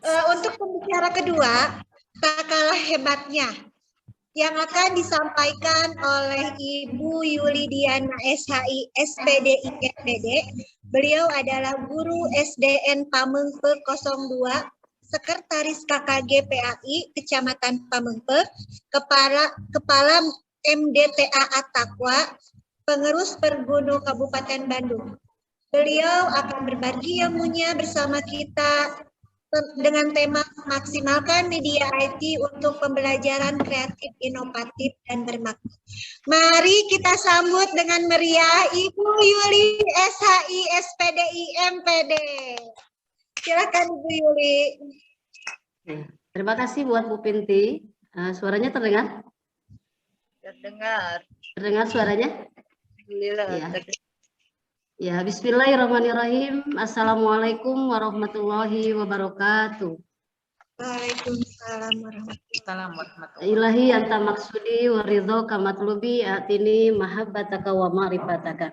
Untuk pembicara kedua, tak kalah hebatnya, yang akan disampaikan oleh Ibu Yuli Diana SHI SPDI FPD. Beliau adalah guru SDN Pamengpe 02, Sekretaris KKG PAI Kecamatan Pamengpe, Kepala MDTA At-Taqwa, Pengurus Pergunu Kabupaten Bandung. Beliau akan berbagi ilmunya bersama kita dengan tema maksimalkan media IT untuk pembelajaran kreatif, inovatif, dan bermakna. Mari kita sambut dengan meriah Ibu Yuli SHI SPDI MPD. Silakan Ibu Yuli. Terima kasih buat Bu Pinti. Suaranya terdengar? Terdengar. Terdengar suaranya? Alhamdulillah. Ya. Ya, bismillahirrahmanirrahim. Assalamualaikum warahmatullahi wabarakatuh. Waalaikumsalam warahmatullahi wabarakatuh. Ilahi anta maksudi wa ridho kamatlubi atini mahabbataka wa ma'rifataka.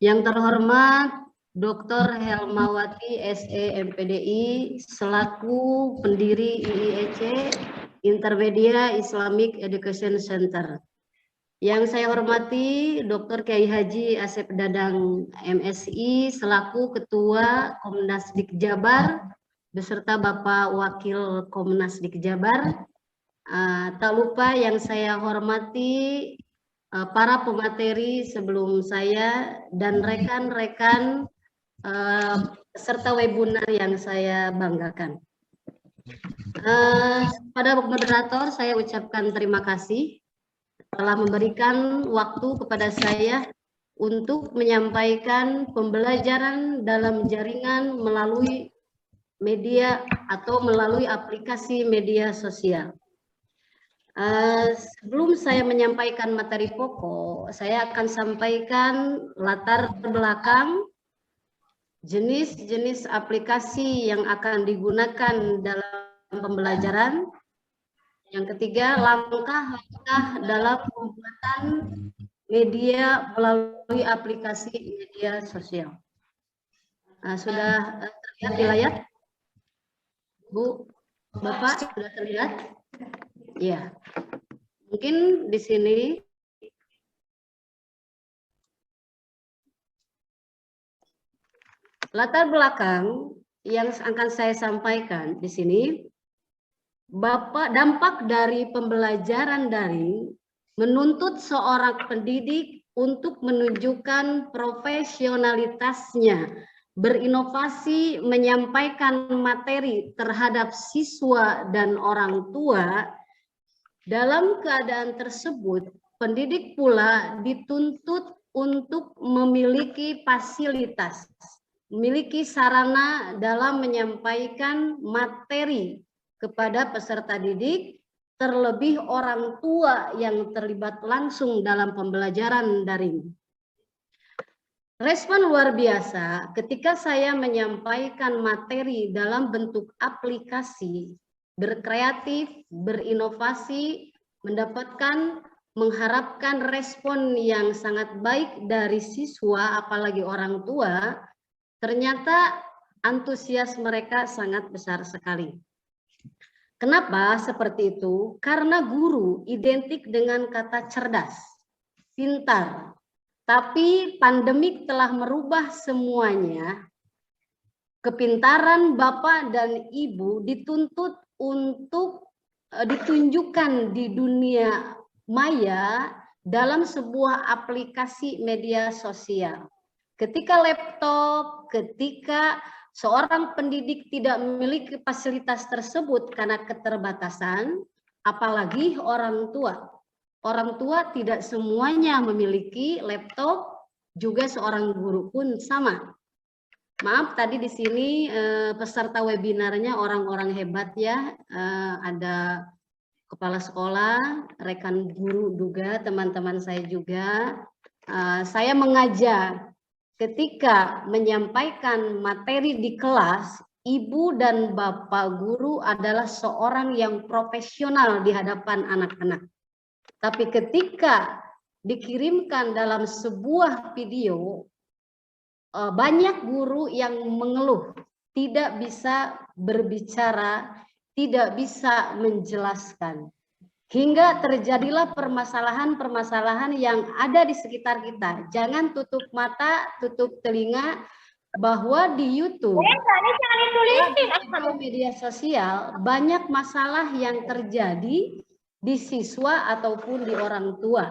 Yang terhormat Dr. Helmawati SE MPDI selaku pendiri IIEC Intermedia Islamic Education Center. Yang saya hormati Dr. Kiai Haji Asep Dadang MSI selaku Ketua Komnasdik Jabar beserta Bapak Wakil Komnasdik Jabar. Tak lupa yang saya hormati para pemateri sebelum saya dan rekan-rekan peserta webinar yang saya banggakan. Pada moderator saya ucapkan terima kasih telah memberikan waktu kepada saya untuk menyampaikan pembelajaran dalam jaringan melalui media atau melalui aplikasi media sosial. Sebelum saya menyampaikan materi pokok, saya akan sampaikan latar belakang jenis-jenis aplikasi yang akan digunakan dalam pembelajaran. Yang ketiga, langkah-langkah dalam pembuatan media melalui aplikasi media sosial. Sudah terlihat di layar? Bu, Bapak, sudah terlihat? Ya. Mungkin di sini latar belakang yang akan saya sampaikan di sini. Dampak dari pembelajaran daring menuntut seorang pendidik untuk menunjukkan profesionalitasnya, berinovasi, menyampaikan materi terhadap siswa dan orang tua. Dalam keadaan tersebut, pendidik pula dituntut untuk memiliki fasilitas, memiliki sarana dalam menyampaikan materi kepada peserta didik, terlebih orang tua yang terlibat langsung dalam pembelajaran daring. Respon luar biasa ketika saya menyampaikan materi dalam bentuk aplikasi, berkreatif, berinovasi, mengharapkan respon yang sangat baik dari siswa, apalagi orang tua. Ternyata antusias mereka sangat besar sekali. Kenapa seperti itu? Karena guru identik dengan kata cerdas, pintar. Tapi pandemik telah merubah semuanya. Kepintaran Bapak dan Ibu dituntut untuk ditunjukkan di dunia maya dalam sebuah aplikasi media sosial. Ketika laptop, ketika seorang pendidik tidak memiliki fasilitas tersebut karena keterbatasan, apalagi orang tua. Orang tua tidak semuanya memiliki laptop, juga seorang guru pun sama. Maaf, tadi di sini peserta webinarnya orang-orang hebat ya, ada kepala sekolah, rekan guru juga, teman-teman saya juga. Saya mengajak ketika menyampaikan materi di kelas, ibu dan bapak guru adalah seorang yang profesional di hadapan anak-anak. Tapi ketika dikirimkan dalam sebuah video, banyak guru yang mengeluh tidak bisa berbicara, tidak bisa menjelaskan. Hingga terjadilah permasalahan-permasalahan yang ada di sekitar kita. Jangan tutup mata, tutup telinga, bahwa di YouTube, di media sosial, banyak masalah yang terjadi di siswa ataupun di orang tua.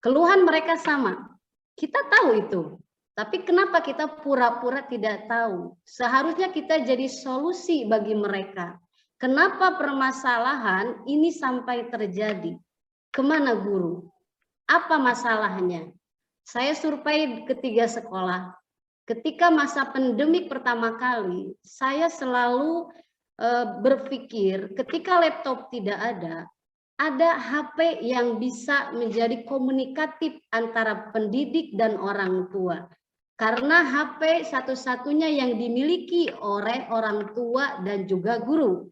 Keluhan mereka sama. Kita tahu itu. Tapi kenapa kita pura-pura tidak tahu? Seharusnya kita jadi solusi bagi mereka. Kenapa permasalahan ini sampai terjadi? Kemana guru? Apa masalahnya? Saya survei ke 3 sekolah. Ketika masa pandemik pertama kali, saya selalu berpikir ketika laptop tidak ada HP yang bisa menjadi komunikatif antara pendidik dan orang tua. Karena HP satu-satunya yang dimiliki oleh orang tua dan juga guru.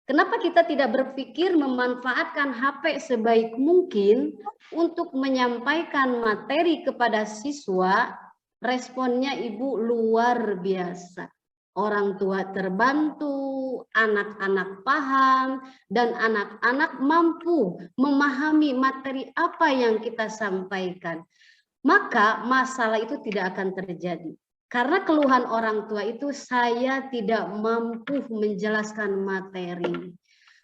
Kenapa kita tidak berpikir memanfaatkan HP sebaik mungkin untuk menyampaikan materi kepada siswa? Responnya Ibu luar biasa. Orang tua terbantu, anak-anak paham, dan anak-anak mampu memahami materi apa yang kita sampaikan. Maka masalah itu tidak akan terjadi. Karena keluhan orang tua itu saya tidak mampu menjelaskan materi.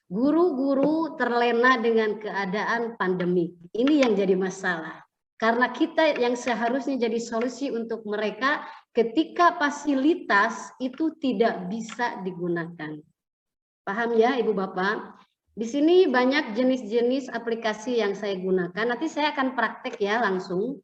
Guru-guru terlena dengan keadaan pandemi. Ini yang jadi masalah. Karena kita yang seharusnya jadi solusi untuk mereka ketika fasilitas itu tidak bisa digunakan. Paham ya Ibu Bapak? Di sini banyak jenis-jenis aplikasi yang saya gunakan. Nanti saya akan praktek ya langsung.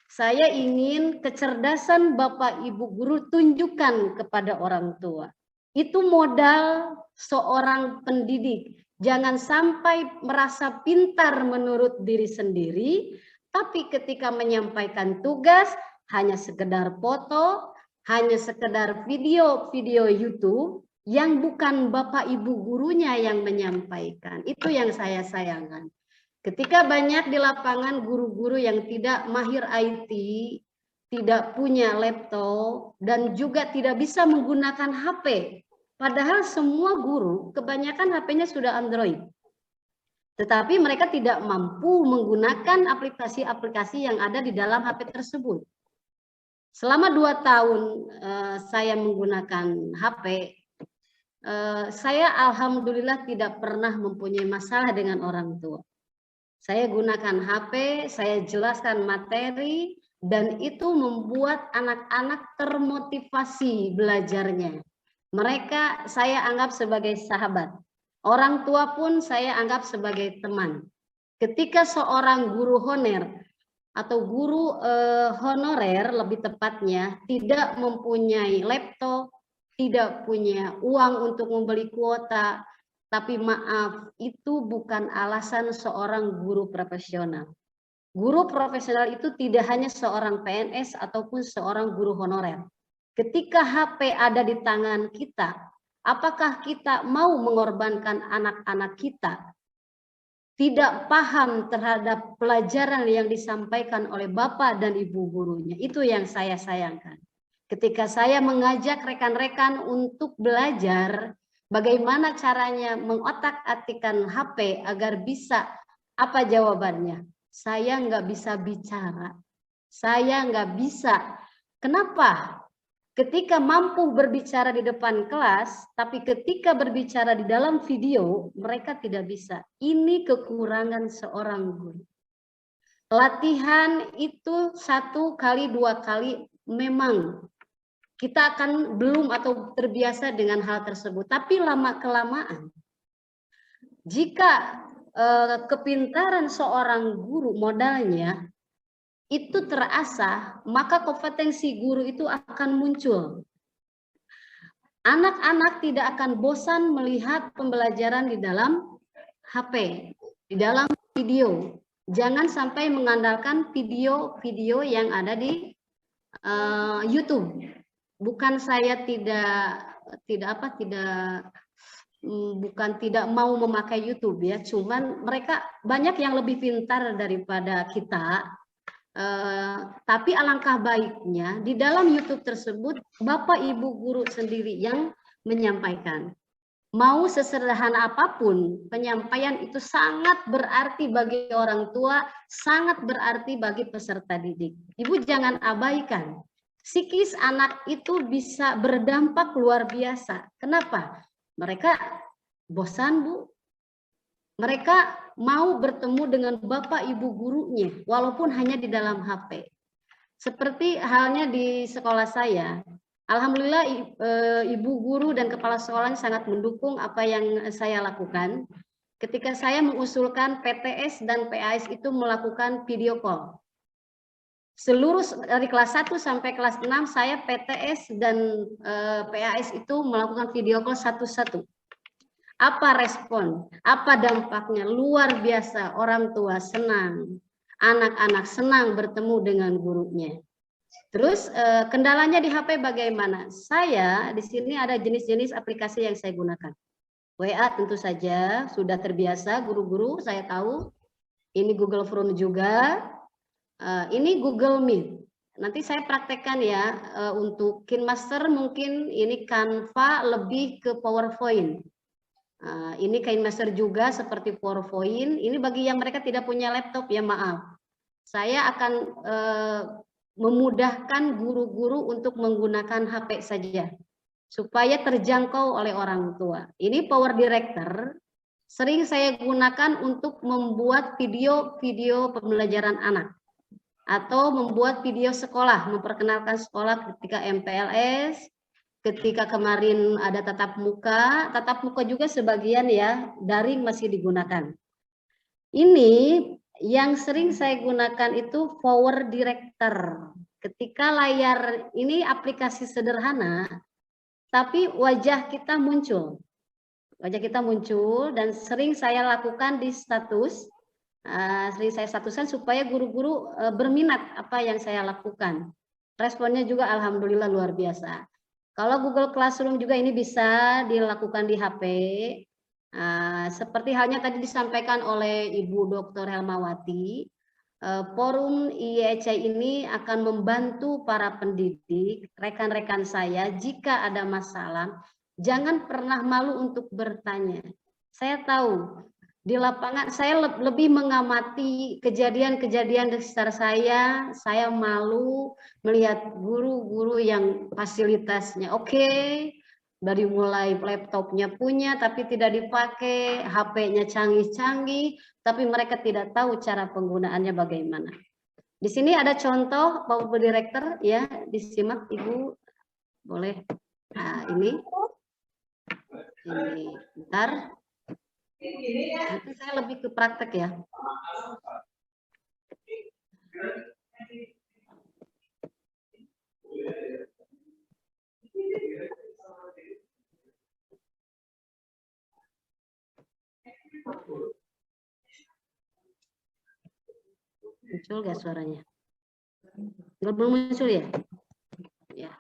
Saya ingin kecerdasan Bapak Ibu guru tunjukkan kepada orang tua. Itu modal seorang pendidik. Jangan sampai merasa pintar menurut diri sendiri, tapi ketika menyampaikan tugas hanya sekedar foto, hanya sekedar video-video YouTube yang bukan Bapak Ibu gurunya yang menyampaikan. Itu yang saya sayangkan. Ketika banyak di lapangan guru-guru yang tidak mahir IT, tidak punya laptop, dan juga tidak bisa menggunakan HP. Padahal semua guru, kebanyakan HP-nya sudah Android. Tetapi mereka tidak mampu menggunakan aplikasi-aplikasi yang ada di dalam HP tersebut. Selama 2 tahun saya menggunakan HP, saya alhamdulillah tidak pernah mempunyai masalah dengan orang tua. Saya gunakan HP, saya jelaskan materi, dan itu membuat anak-anak termotivasi belajarnya. Mereka saya anggap sebagai sahabat. Orang tua pun saya anggap sebagai teman. Ketika seorang guru honorer atau guru honorer lebih tepatnya tidak mempunyai laptop, tidak punya uang untuk membeli kuota, tapi maaf, itu bukan alasan seorang guru profesional. Guru profesional itu tidak hanya seorang PNS ataupun seorang guru honorer. Ketika HP ada di tangan kita, apakah kita mau mengorbankan anak-anak kita? Tidak paham terhadap pelajaran yang disampaikan oleh Bapak dan Ibu gurunya. Itu yang saya sayangkan. Ketika saya mengajak rekan-rekan untuk belajar, bagaimana caranya mengotak-atikkan HP agar bisa, apa jawabannya? Saya nggak bisa bicara. Saya nggak bisa. Kenapa? Ketika mampu berbicara di depan kelas, tapi ketika berbicara di dalam video, mereka tidak bisa. Ini kekurangan seorang guru. Latihan itu 1 kali 2 kali memang kita akan belum atau terbiasa dengan hal tersebut. Tapi lama-kelamaan, jika kepintaran seorang guru modalnya itu terasah, maka kompetensi guru itu akan muncul. Anak-anak tidak akan bosan melihat pembelajaran di dalam HP, di dalam video. Jangan sampai mengandalkan video-video yang ada di YouTube. Bukan saya bukan tidak mau memakai YouTube ya, cuman mereka banyak yang lebih pintar daripada kita. Tapi alangkah baiknya di dalam YouTube tersebut Bapak Ibu guru sendiri yang menyampaikan. Mau sesederhana apapun, penyampaian itu sangat berarti bagi orang tua, sangat berarti bagi peserta didik. Ibu jangan abaikan. Psikis anak itu bisa berdampak luar biasa. Kenapa? Mereka bosan, Bu. Mereka mau bertemu dengan Bapak Ibu gurunya, walaupun hanya di dalam HP. Seperti halnya di sekolah saya, alhamdulillah Ibu guru dan kepala sekolah sangat mendukung apa yang saya lakukan. Ketika saya mengusulkan PTS dan PAS itu melakukan video call. Seluruh dari kelas 1 sampai kelas 6 saya PTS dan PAS itu melakukan video call satu-satu. Apa respon? Apa dampaknya? Luar biasa, orang tua senang, anak-anak senang bertemu dengan gurunya. Terus kendalanya di HP bagaimana? Saya di sini ada jenis-jenis aplikasi yang saya gunakan. WA tentu saja sudah terbiasa guru-guru, saya tahu. Ini Google Form juga. Ini Google Meet. Nanti saya praktekkan ya, untuk KineMaster mungkin ini Canva lebih ke PowerPoint. Ini KineMaster juga seperti PowerPoint. Ini bagi yang mereka tidak punya laptop ya maaf. Saya akan memudahkan guru-guru untuk menggunakan HP saja supaya terjangkau oleh orang tua. Ini Power Director sering saya gunakan untuk membuat video-video pembelajaran anak atau membuat video sekolah, memperkenalkan sekolah ketika MPLS. Ketika kemarin ada tatap muka juga sebagian ya daring masih digunakan. Ini yang sering saya gunakan itu Power Director. Ketika layar ini aplikasi sederhana, tapi wajah kita muncul. Wajah kita muncul dan sering saya lakukan di status. Sering saya statuskan supaya guru-guru berminat apa yang saya lakukan. Responnya juga alhamdulillah luar biasa. Kalau Google Classroom juga ini bisa dilakukan di HP. Seperti halnya tadi disampaikan oleh Ibu Dr. Helmawati, forum IEC ini akan membantu para pendidik, rekan-rekan saya jika ada masalah, jangan pernah malu untuk bertanya. Saya tahu di lapangan saya lebih mengamati kejadian-kejadian di sekitar saya malu melihat guru-guru yang fasilitasnya oke, dari mulai laptopnya punya tapi tidak dipakai, HP-nya canggih-canggih, tapi mereka tidak tahu cara penggunaannya bagaimana. Di sini ada contoh Bapak Direktur ya, disimak Ibu, boleh. Nah, ini bentar. Nanti saya lebih ke praktek ya. Muncul gak suaranya? Belum muncul ya? Ya.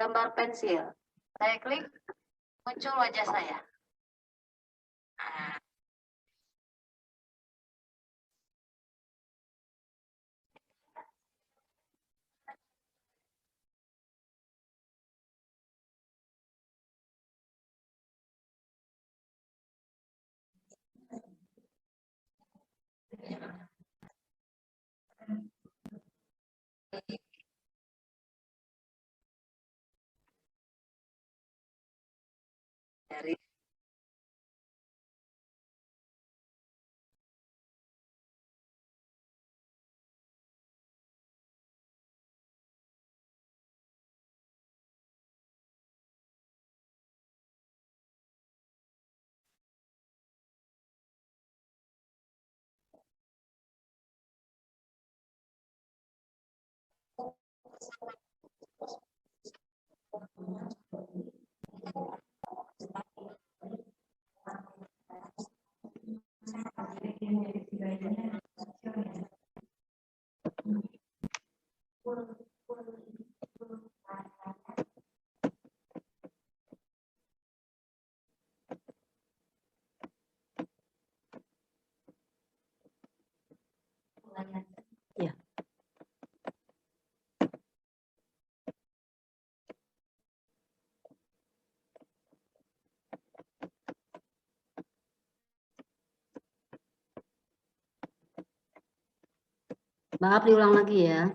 gambar pensil. Saya klik, muncul wajah saya. Dari ya. Maaf, diulang lagi ya.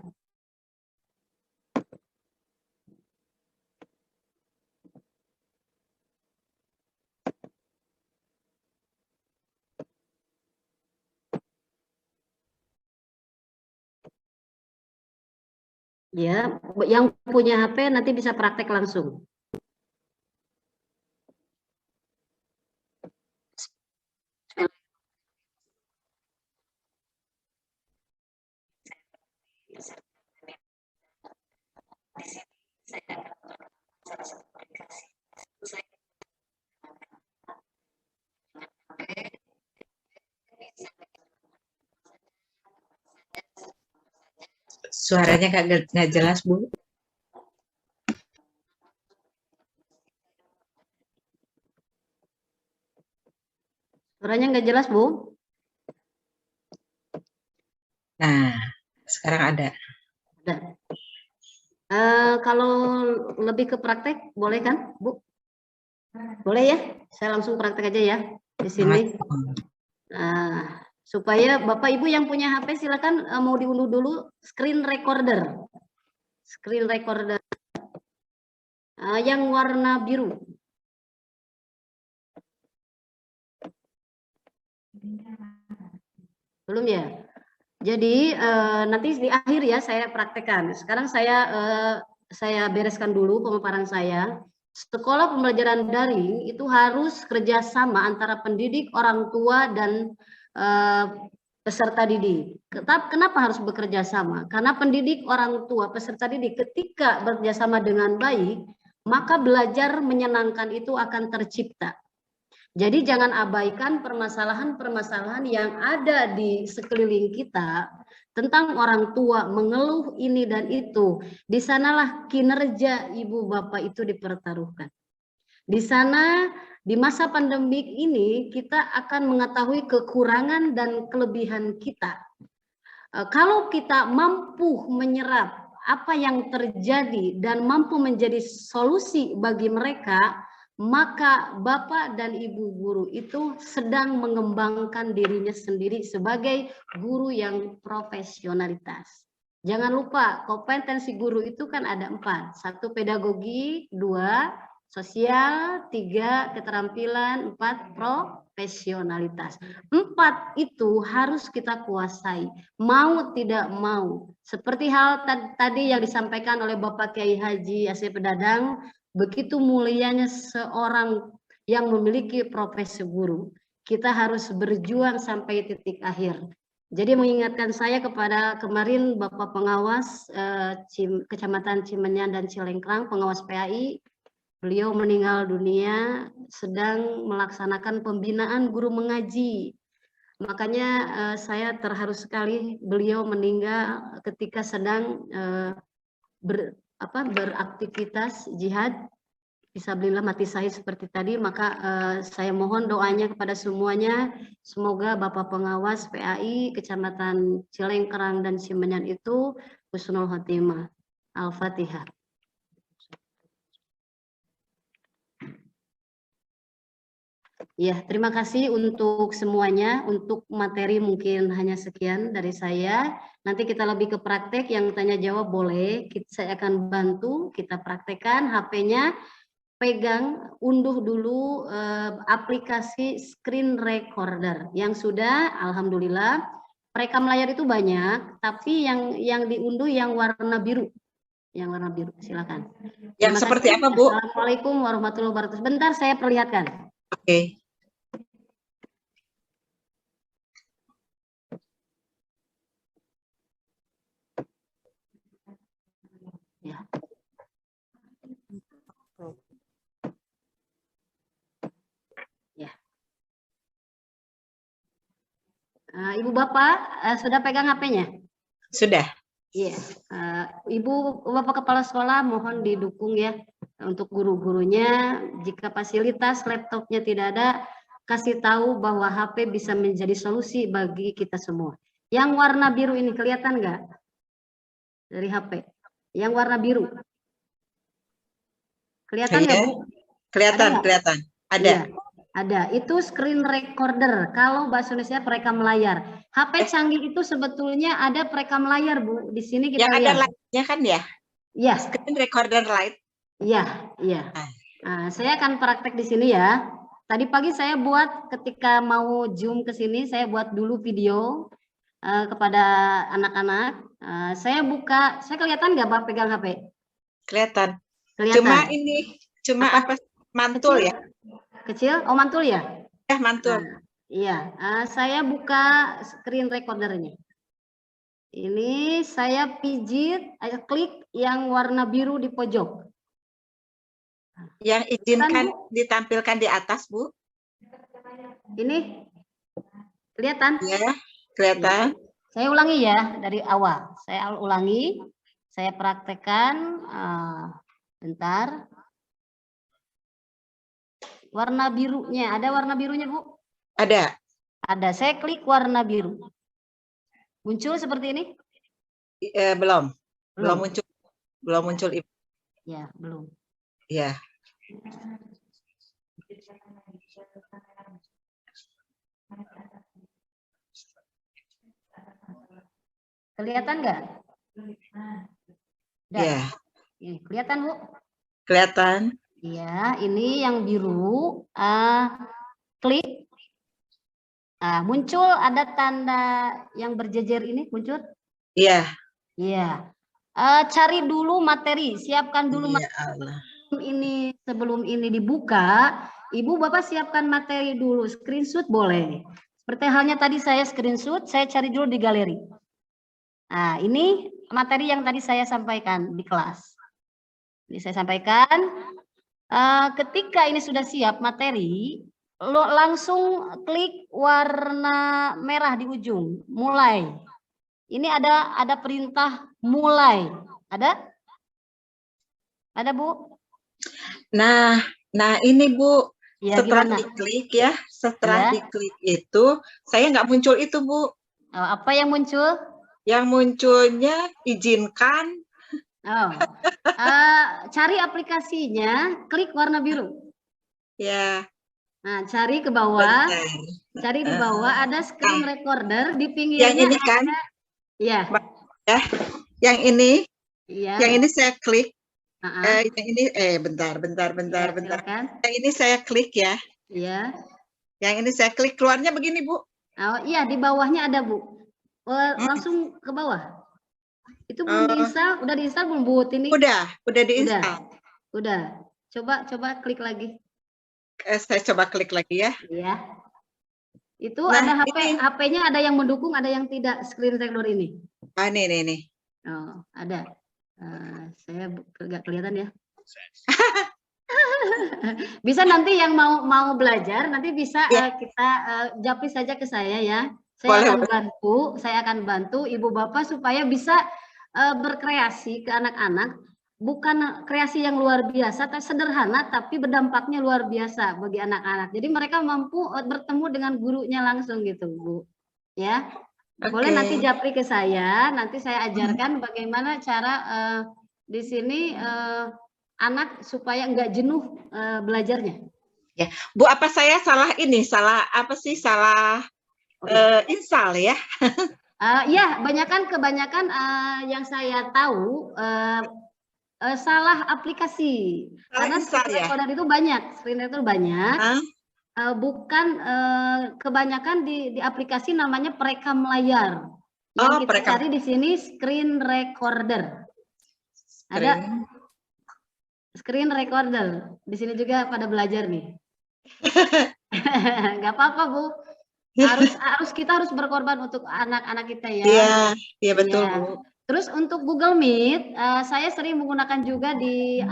Ya, yang punya HP nanti bisa praktek langsung. Suaranya nggak jelas, Bu. Suaranya nggak jelas, Bu? Nah, sekarang ada. Ada. Kalau lebih ke praktek, boleh kan, Bu? Boleh ya? Saya langsung praktek aja ya di sini. Nah, supaya Bapak Ibu yang punya HP silakan mau diunduh dulu screen recorder. Screen recorder yang warna biru. Belum ya? Jadi nanti di akhir ya saya praktekkan. Sekarang saya bereskan dulu pemaparan saya. Sekolah pembelajaran daring itu harus kerjasama antara pendidik, orang tua, dan peserta didik. Kenapa harus bekerja sama? Karena pendidik, orang tua, peserta didik ketika bekerjasama dengan baik, maka belajar menyenangkan itu akan tercipta. Jadi jangan abaikan permasalahan-permasalahan yang ada di sekeliling kita tentang orang tua mengeluh ini dan itu. Di sanalah kinerja ibu bapak itu dipertaruhkan. Di sana di masa pandemik ini kita akan mengetahui kekurangan dan kelebihan kita. Kalau kita mampu menyerap apa yang terjadi dan mampu menjadi solusi bagi mereka, maka Bapak dan Ibu guru itu sedang mengembangkan dirinya sendiri sebagai guru yang profesionalitas. Jangan lupa kompetensi guru itu kan ada 4. 1 pedagogi, 2 sosial, 3 keterampilan, 4 profesionalitas. 4 itu harus kita kuasai, mau tidak mau. Seperti hal tadi yang disampaikan oleh Bapak Kiai Haji Asep Dadang, begitu mulianya seorang yang memiliki profesi guru. Kita harus berjuang sampai titik akhir. Jadi mengingatkan saya kepada kemarin Bapak Pengawas Kecamatan Cimenyan dan Cilengkrang, pengawas PAI, beliau meninggal dunia sedang melaksanakan pembinaan guru mengaji. Makanya saya terharu sekali beliau meninggal ketika sedang beraktivitas jihad fisabilillah mati syahid seperti tadi, maka saya mohon doanya kepada semuanya, semoga Bapak Pengawas PAI Kecamatan Cilengkerang dan Cimenyan itu husnul khotimah. Al-Fatihah. Ya, terima kasih untuk semuanya. Untuk materi mungkin hanya sekian dari saya. Nanti kita lebih ke praktek, yang tanya jawab boleh. Saya akan bantu, kita praktekkan HP-nya. Pegang, unduh dulu aplikasi screen recorder. Yang sudah, alhamdulillah. Perekam layar itu banyak, tapi yang diunduh yang warna biru. Yang warna biru, silakan. Yang seperti apa, Bu? Assalamualaikum warahmatullahi wabarakatuh. Sebentar saya perlihatkan. Oke. Ya. Ya. Ibu Bapak sudah pegang HP-nya? Sudah. Iya. Ibu Bapak Kepala Sekolah mohon didukung ya untuk guru-gurunya. Jika fasilitas laptopnya tidak ada, kasih tahu bahwa HP bisa menjadi solusi bagi kita semua. Yang warna biru ini kelihatan nggak dari HP? Yang warna biru. Kelihatan nggak, Bu? Kelihatan, Ada kelihatan. Ada. Iya, ada. Itu screen recorder. Kalau bahasa Indonesia perekam layar. HP canggih itu sebetulnya ada perekam layar, Bu. Di sini kita Yang ada lihat. light-nya kan ya? Iya. Screen recorder light. Iya, iya. Nah, saya akan praktek di sini ya. Tadi pagi saya buat ketika mau Zoom ke sini, saya buat dulu video kepada anak-anak. Saya buka, saya kelihatan nggak Pak pegang HP? Kelihatan. Kelihatan. Cuma apa? Mantul ya? Kecil? Oh, mantul ya? Ya, mantul. Iya, saya buka screen recordernya. Ini saya pijit, klik yang warna biru di pojok. Yang izinkan ditampilkan di atas, Bu. Ini kelihatan? Ya, kelihatan. Saya ulangi ya dari awal. Saya ulangi, saya praktekkan. Bentar. Warna birunya, ada warna birunya, Bu? Ada. Ada. Saya klik warna biru. Muncul seperti ini? Belum. Belum muncul. Belum muncul, Ibu. Ya, belum. Ya. Kelihatan nggak? Ya. Ini kelihatan, Bu? Kelihatan. Iya, ini yang biru. Klik. Muncul ada tanda yang berjejer ini muncul? Iya. Iya. Cari dulu materi, siapkan dulu Ya materi. Allah. Ini sebelum ini dibuka, Ibu Bapak siapkan materi dulu, screenshot boleh. Seperti halnya tadi saya screenshot, saya cari dulu di galeri. Nah, ini materi yang tadi saya sampaikan di kelas. Ini saya sampaikan. Ketika ini sudah siap materi, lo langsung klik warna merah di ujung, mulai. Ini ada perintah mulai. Ada? Ada, Bu? Nah ini Bu, Ya, setelah gimana? diklik ya, setelah Ya. diklik itu, saya nggak muncul itu, Bu. Apa yang muncul? Yang munculnya izinkan. Cari aplikasinya, klik warna biru. Ya. Nah, cari ke bawah. Bentar. Cari di bawah ada screen recorder di pinggirnya. Yang ini kan? Iya. Ya. Yang ini. Iya. Yang ini saya klik. Yang ini bentar. Silakan. Yang ini saya klik ya. Iya. Yang ini saya klik, keluarnya begini, Bu. Oh iya, di bawahnya ada, Bu. Langsung ke bawah. Itu belum diinstal, udah diinstal belum, Bu? Ini. Udah diinstal. Udah. Coba klik lagi. Saya coba klik lagi ya. Iya. Itu ada HP-nya ada yang mendukung, ada yang tidak screen recorder ini. Nih. Oh, ada. Saya nggak kelihatan ya. Bisa nanti yang mau belajar nanti bisa kita japri saja ke saya ya. Saya akan bantu Ibu Bapak supaya bisa berkreasi ke anak-anak. bukan kreasi yang luar biasa, tapi sederhana tapi berdampaknya luar biasa bagi anak-anak. Jadi mereka mampu bertemu dengan gurunya langsung gitu, Bu. Ya. Boleh Oke. nanti japri ke saya, nanti saya ajarkan bagaimana cara di sini anak supaya enggak jenuh belajarnya. Bu, apa saya salah ini? Salah apa sih? Salah install ya? Ya, kebanyakan yang saya tahu salah aplikasi. Salah Karena install screen ya? recorder itu banyak, screen recorder banyak. Hah? Bukan kebanyakan di aplikasi namanya perekam layar. Yang Oh, kita perekam. cari di sini screen recorder. Ada screen recorder. Di sini juga pada belajar nih. Nggak apa-apa, Bu. Kita harus berkorban untuk anak-anak kita ya. Iya, iya betul, Iya. Bu. Terus untuk Google Meet, saya sering menggunakan juga di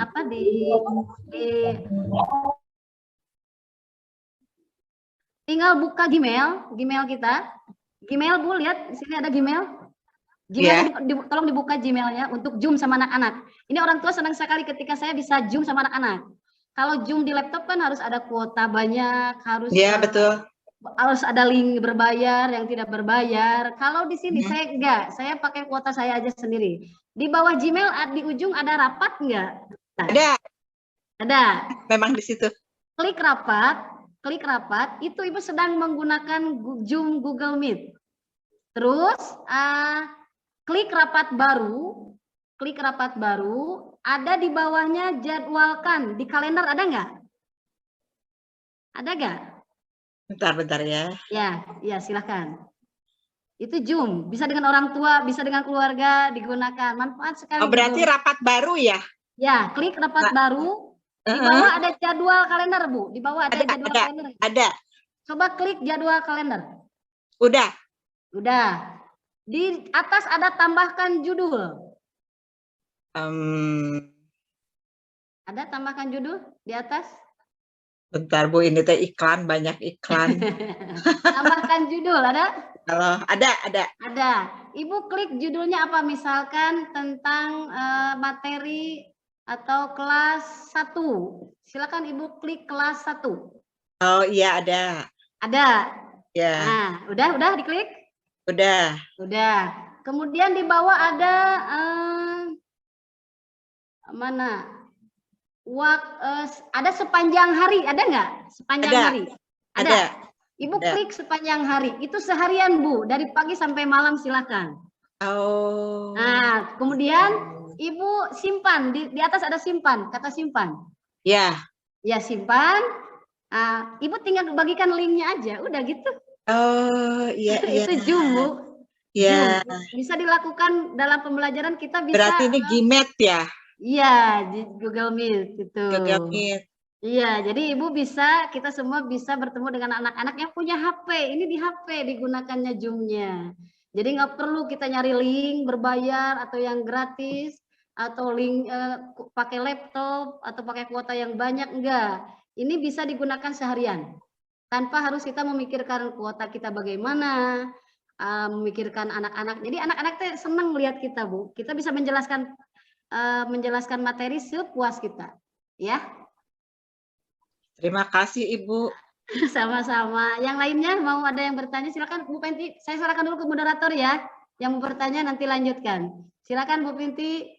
tinggal buka Gmail kita. Gmail, Bu, lihat di sini ada Gmail. Gmail tolong dibuka Gmailnya untuk Zoom sama anak-anak. Ini orang tua senang sekali ketika saya bisa Zoom sama anak-anak. Kalau Zoom di laptop kan harus ada kuota banyak, Betul. harus ada link berbayar, yang tidak berbayar. Kalau di sini saya enggak, saya pakai kuota saya aja sendiri. Di bawah Gmail di ujung ada rapat enggak? Ada. Ada. Memang di situ. Klik rapat, itu Ibu sedang menggunakan Zoom Google Meet. Terus klik rapat baru, ada di bawahnya jadwalkan, di kalender ada nggak? Ada nggak? Bentar ya. Ya silakan. Itu Zoom, bisa dengan orang tua, bisa dengan keluarga digunakan. Manfaat sekali. Oh, berarti rapat baru ya? Ya, klik rapat baru. Di bawah ada jadwal kalender, Bu. Di bawah ada jadwal kalender. Ada. Coba klik jadwal kalender. Udah. Di atas ada tambahkan judul. Ada tambahkan judul di atas? Bentar, Bu, ini teh iklan, banyak iklan. Tambahkan judul ada? Kalau ada. Ada. Ibu klik judulnya apa? Misalkan tentang materi atau kelas 1. Silakan Ibu klik kelas 1. Oh iya, ada. Ada. Ya. Nah, udah diklik? Udah. Kemudian di bawah ada mana? Ada sepanjang hari, ada nggak? Sepanjang hari? Ada. Ibu klik sepanjang hari. Itu seharian, Bu, dari pagi sampai malam silakan. Oh. Nah, kemudian Ibu simpan di atas ada simpan, kata simpan. Ya. Ya, simpan. Ibu tinggal bagikan linknya aja, udah gitu. Oh, iya. Itu Zoom, Bu. Iya. Bisa dilakukan dalam pembelajaran kita bisa. Berarti ini Gmeet ya? Iya, di Google Meet itu. Google Meet. Iya, jadi Ibu kita semua bisa bertemu dengan anak-anak yang punya HP. Ini di HP digunakannya Zoom-nya. Jadi nggak perlu kita nyari link berbayar atau yang gratis atau link pakai laptop atau pakai kuota yang banyak, enggak. Ini bisa digunakan seharian tanpa harus kita memikirkan kuota kita bagaimana, memikirkan anak-anak. Jadi anak-anak tuh senang melihat kita, Bu. Kita bisa menjelaskan materi sepuas kita, ya. Terima kasih, Ibu. Sama-sama. Yang lainnya mau ada yang bertanya, silakan Bu Penti. Saya serahkan dulu ke moderator ya. Yang mau bertanya nanti lanjutkan. Silakan Bu Pinti.